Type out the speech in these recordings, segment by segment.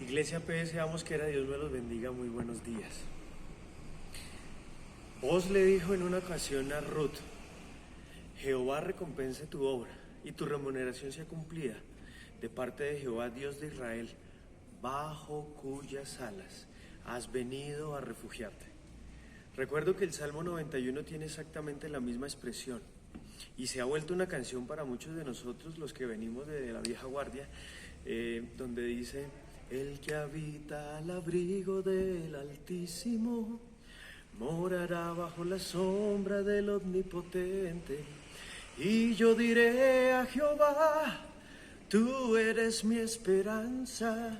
Iglesia P, deseamos que Dios me los bendiga, muy buenos días. Vos le dijo en una ocasión a Ruth: Jehová recompense tu obra y tu remuneración sea cumplida de parte de Jehová, Dios de Israel, bajo cuyas alas has venido a refugiarte. Recuerdo que el Salmo 91 tiene exactamente la misma expresión y se ha vuelto una canción para muchos de nosotros, los que venimos de la vieja guardia, donde dice: el que habita al abrigo del Altísimo morará bajo la sombra del Omnipotente. Y yo diré a Jehová: tú eres mi esperanza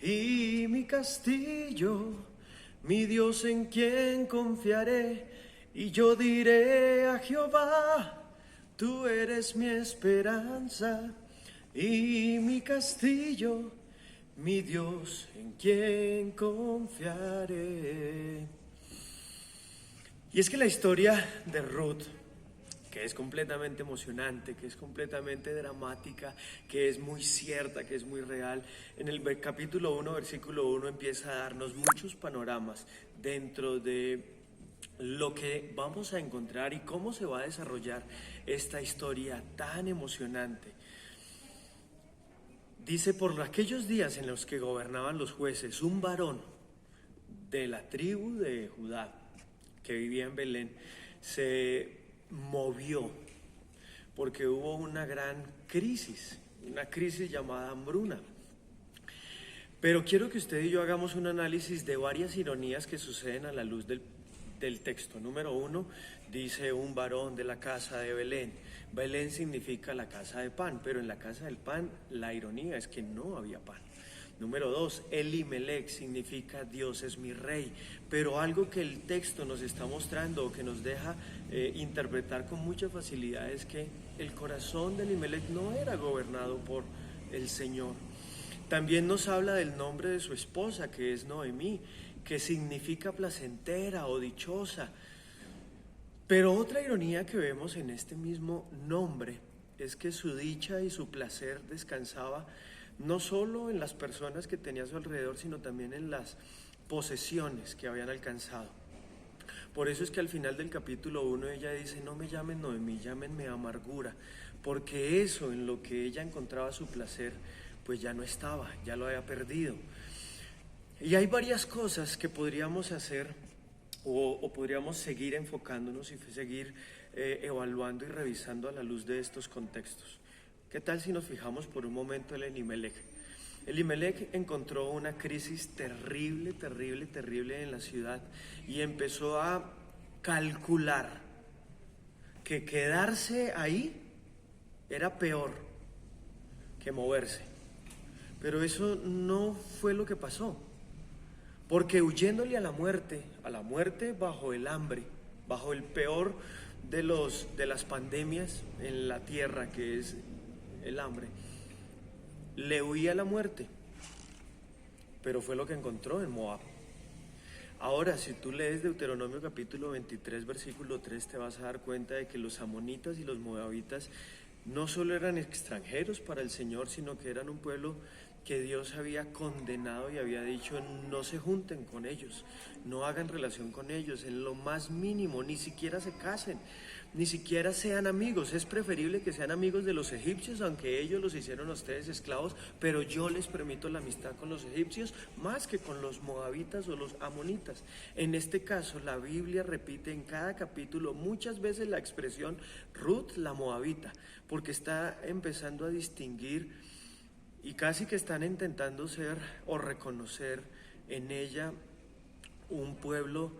y mi castillo, mi Dios en quien confiaré. Y yo diré a Jehová: tú eres mi esperanza y mi castillo, mi Dios en quien confiaré. Y es que la historia de Ruth, que es completamente emocionante, que es completamente dramática, que es muy cierta, que es muy real, en el capítulo 1, versículo 1, empieza a darnos muchos panoramas dentro de lo que vamos a encontrar y cómo se va a desarrollar esta historia tan emocionante. Dice: por aquellos días en los que gobernaban los jueces, un varón de la tribu de Judá, que vivía en Belén, se movió porque hubo una gran crisis llamada hambruna. Pero quiero que usted y yo hagamos un análisis de varias ironías que suceden a la luz del texto. Número 1, dice: un varón de la casa de Belén. Belén significa la casa de pan, pero en la casa del pan la ironía es que no había pan. Número 2, Elimelech significa Dios es mi rey, pero algo que el texto nos está mostrando o que nos deja interpretar con mucha facilidad es que el corazón de Elimelech no era gobernado por el Señor. También nos habla del nombre de su esposa, que es Noemí, que significa placentera o dichosa. Pero otra ironía que vemos en este mismo nombre es que su dicha y su placer descansaba no solo en las personas que tenía a su alrededor, sino también en las posesiones que habían alcanzado. Por eso es que al final del capítulo 1 ella dice: no me llamen Noemí, llámenme amargura, porque eso en lo que ella encontraba su placer, pues ya no estaba, ya lo había perdido. Y hay varias cosas que podríamos hacer o podríamos seguir enfocándonos y seguir evaluando y revisando a la luz de estos contextos. ¿Qué tal si nos fijamos por un momento en Elimelech? Elimelech encontró una crisis terrible en la ciudad y empezó a calcular que quedarse ahí era peor que moverse. Pero eso no fue lo que pasó, porque huyéndole a la muerte bajo el hambre, bajo el peor de las pandemias en la tierra, que es el hambre, le huía a la muerte, pero fue lo que encontró en Moab. Ahora, si tú lees Deuteronomio capítulo 23, versículo 3, te vas a dar cuenta de que los amonitas y los moabitas no solo eran extranjeros para el Señor, sino que eran un pueblo que Dios había condenado y había dicho: no se junten con ellos, no hagan relación con ellos, en lo más mínimo, ni siquiera se casen, ni siquiera sean amigos. Es preferible que sean amigos de los egipcios, aunque ellos los hicieron a ustedes esclavos, pero yo les permito la amistad con los egipcios más que con los moabitas o los amonitas. En este caso, la Biblia repite en cada capítulo muchas veces la expresión Ruth la moabita, porque está empezando a distinguir y casi que están intentando ser o reconocer en ella un pueblo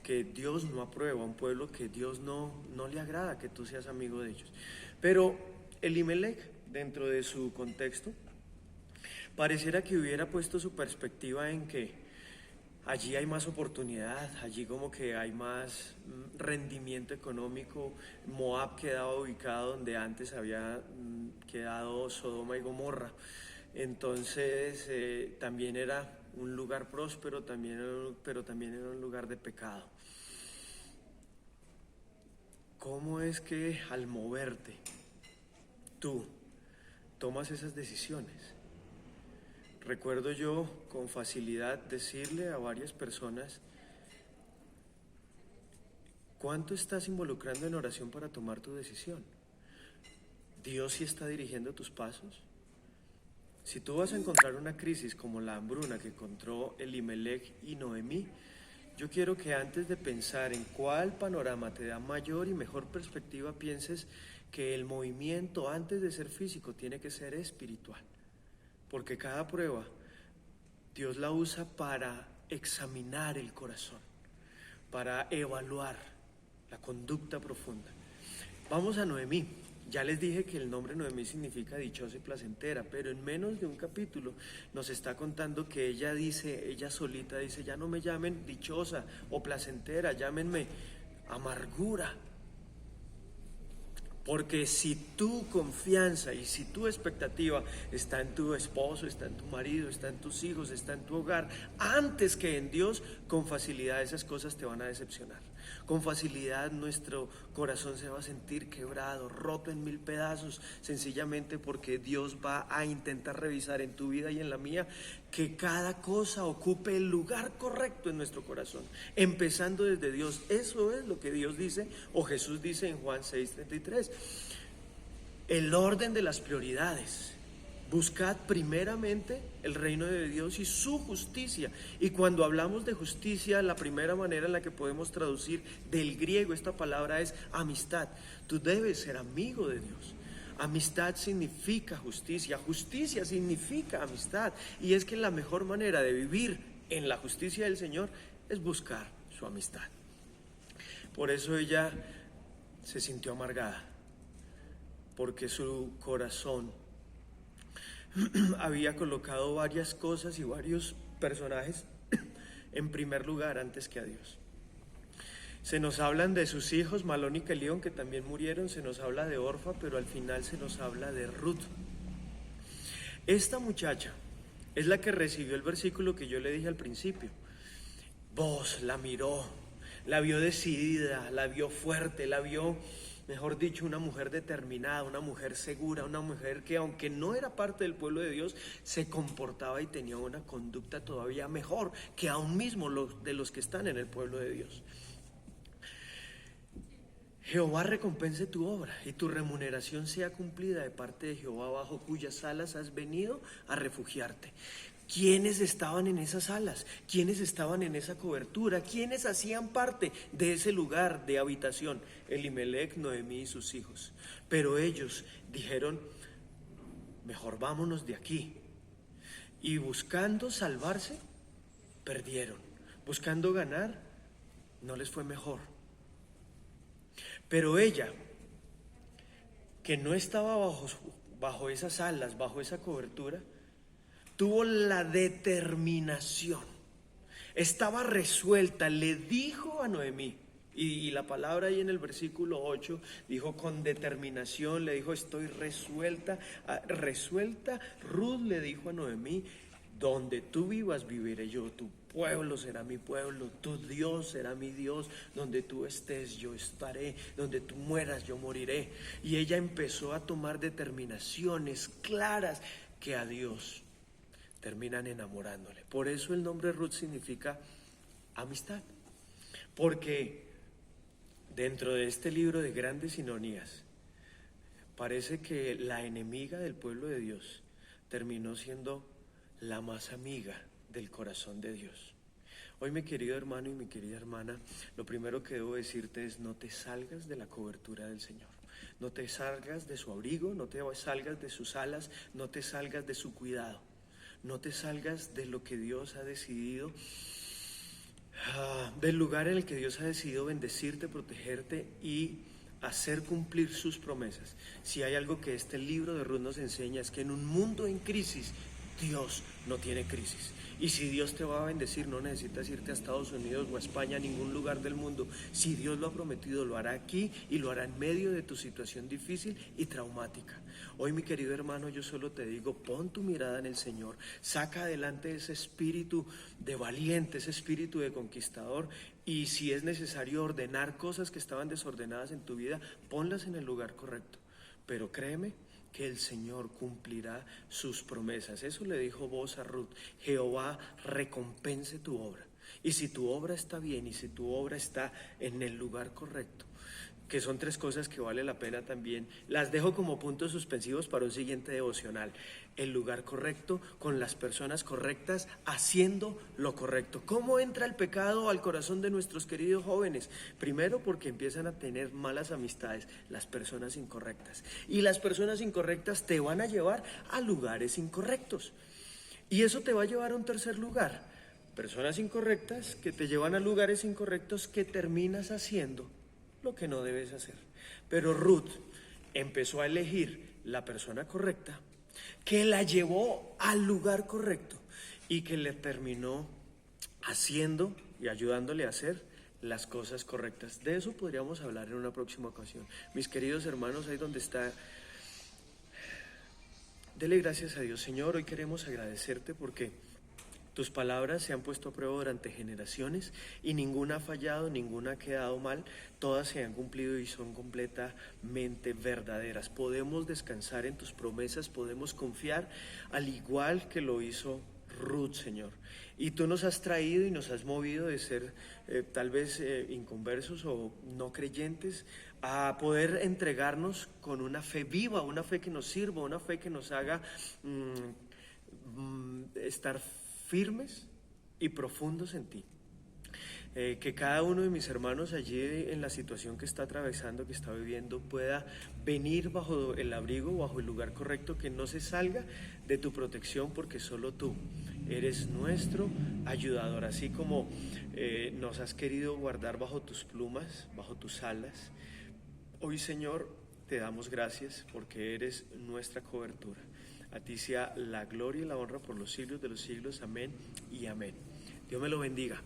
que Dios no aprueba, un pueblo que Dios no le agrada que tú seas amigo de ellos. Pero Elimelech, dentro de su contexto, pareciera que hubiera puesto su perspectiva en que allí hay más oportunidad, allí como que hay más rendimiento económico. Moab quedaba ubicado donde antes había quedado Sodoma y Gomorra. Entonces también era un lugar próspero, pero también era un lugar de pecado. ¿Cómo es que al moverte tú tomas esas decisiones? recuerdo yo con facilidad decirle a varias personas: ¿cuánto estás involucrando en oración para tomar tu decisión? ¿Dios sí está dirigiendo tus pasos? Si tú vas a encontrar una crisis como la hambruna que encontró Elimelech y Noemí, yo quiero que antes de pensar en cuál panorama te da mayor y mejor perspectiva, pienses que el movimiento, antes de ser físico, tiene que ser espiritual. Porque cada prueba Dios la usa para examinar el corazón, para evaluar la conducta profunda. Vamos a Noemí. Ya les dije que el nombre Noemí significa dichosa y placentera, pero en menos de un capítulo nos está contando que ella solita dice: ya no me llamen dichosa o placentera, llámenme amargura. Porque si tu confianza y si tu expectativa está en tu esposo, está en tu marido, está en tus hijos, está en tu hogar, antes que en Dios, con facilidad esas cosas te van a decepcionar. Con facilidad nuestro corazón se va a sentir quebrado, roto en mil pedazos, sencillamente porque Dios va a intentar revisar en tu vida y en la mía que cada cosa ocupe el lugar correcto en nuestro corazón, empezando desde Dios. Eso es lo que Dios dice, o Jesús dice en Juan 6:33. El orden de las prioridades. Buscad primeramente el reino de Dios y su justicia. Y cuando hablamos de justicia, la primera manera en la que podemos traducir del griego esta palabra es amistad. Tú debes ser amigo de Dios. Amistad significa justicia, justicia significa amistad. Y es que la mejor manera de vivir en la justicia del Señor es buscar su amistad. Por eso ella se sintió amargada, porque su corazón había colocado varias cosas y varios personajes en primer lugar antes que a Dios. Se nos hablan de sus hijos, Malón y Kelión, que también murieron. Se nos habla de Orfa, pero al final se nos habla de Ruth. Esta muchacha es la que recibió el versículo que yo le dije al principio. Vos la miró, la vio decidida, la vio fuerte, la vio, mejor dicho, una mujer determinada, una mujer segura, una mujer que, aunque no era parte del pueblo de Dios, se comportaba y tenía una conducta todavía mejor que aún mismo de los que están en el pueblo de Dios. Jehová recompense tu obra y tu remuneración sea cumplida de parte de Jehová, bajo cuyas alas has venido a refugiarte. ¿Quiénes estaban en esas alas? ¿Quiénes estaban en esa cobertura? ¿Quiénes hacían parte de ese lugar de habitación? Elimelech, Noemí y sus hijos. Pero ellos dijeron: mejor vámonos de aquí. Y buscando salvarse, perdieron. Buscando ganar, no les fue mejor. Pero ella, que no estaba bajo esas alas, bajo esa cobertura, tuvo la determinación, estaba resuelta, le dijo a Noemí, y la palabra ahí en el versículo 8, dijo con determinación, le dijo: estoy resuelta. Ruth le dijo a Noemí: donde tú vivas, viviré yo, tu pueblo será mi pueblo, tu Dios será mi Dios, donde tú estés yo estaré, donde tú mueras yo moriré. Y ella empezó a tomar determinaciones claras que a Dios terminan enamorándole. Por eso el nombre Ruth significa amistad, porque dentro de este libro de grandes ironías, parece que la enemiga del pueblo de Dios terminó siendo la más amiga del corazón de Dios. Hoy, mi querido hermano y mi querida hermana, lo primero que debo decirte es: no te salgas de la cobertura del Señor. No te salgas de su abrigo, no te salgas de sus alas, no te salgas de su cuidado. No te salgas de lo que Dios ha decidido, del lugar en el que Dios ha decidido bendecirte, protegerte y hacer cumplir sus promesas. Si hay algo que este libro de Ruth nos enseña, es que en un mundo en crisis, Dios no tiene crisis. Y si Dios te va a bendecir, no necesitas irte a Estados Unidos o a España, a ningún lugar del mundo. Si Dios lo ha prometido, lo hará aquí y lo hará en medio de tu situación difícil y traumática. Hoy, mi querido hermano, yo solo te digo: pon tu mirada en el Señor, saca adelante ese espíritu de valiente, ese espíritu de conquistador, y si es necesario ordenar cosas que estaban desordenadas en tu vida, ponlas en el lugar correcto. Pero créeme que el Señor cumplirá sus promesas. Eso le dijo Booz a Ruth: Jehová recompense tu obra. Y si tu obra está bien, y si tu obra está en el lugar correcto, que son 3 cosas que vale la pena también, las dejo como puntos suspensivos para un siguiente devocional: el lugar correcto, con las personas correctas, haciendo lo correcto. ¿Cómo entra el pecado al corazón de nuestros queridos jóvenes? Primero, porque empiezan a tener malas amistades, las personas incorrectas, y las personas incorrectas te van a llevar a lugares incorrectos, y eso te va a llevar a un tercer lugar: personas incorrectas que te llevan a lugares incorrectos, que terminas haciendo lo que no debes hacer. Pero Ruth empezó a elegir la persona correcta, que la llevó al lugar correcto y que le terminó haciendo y ayudándole a hacer las cosas correctas. De eso podríamos hablar en una próxima ocasión. Mis queridos hermanos, ahí donde está, dele gracias a Dios. Señor, hoy queremos agradecerte porque tus palabras se han puesto a prueba durante generaciones y ninguna ha fallado, ninguna ha quedado mal, todas se han cumplido y son completamente verdaderas. Podemos descansar en tus promesas, podemos confiar, al igual que lo hizo Ruth, Señor. Y tú nos has traído y nos has movido de ser tal vez inconversos o no creyentes, a poder entregarnos con una fe viva, una fe que nos sirva, una fe que nos haga estar firmes y profundos en ti. Que cada uno de mis hermanos allí, en la situación que está atravesando, que está viviendo, pueda venir bajo el abrigo, bajo el lugar correcto, que no se salga de tu protección, porque solo tú eres nuestro ayudador. Así como nos has querido guardar bajo tus plumas, bajo tus alas, hoy, Señor, te damos gracias porque eres nuestra cobertura. A ti sea la gloria y la honra por los siglos de los siglos. Amén y amén. Dios me lo bendiga.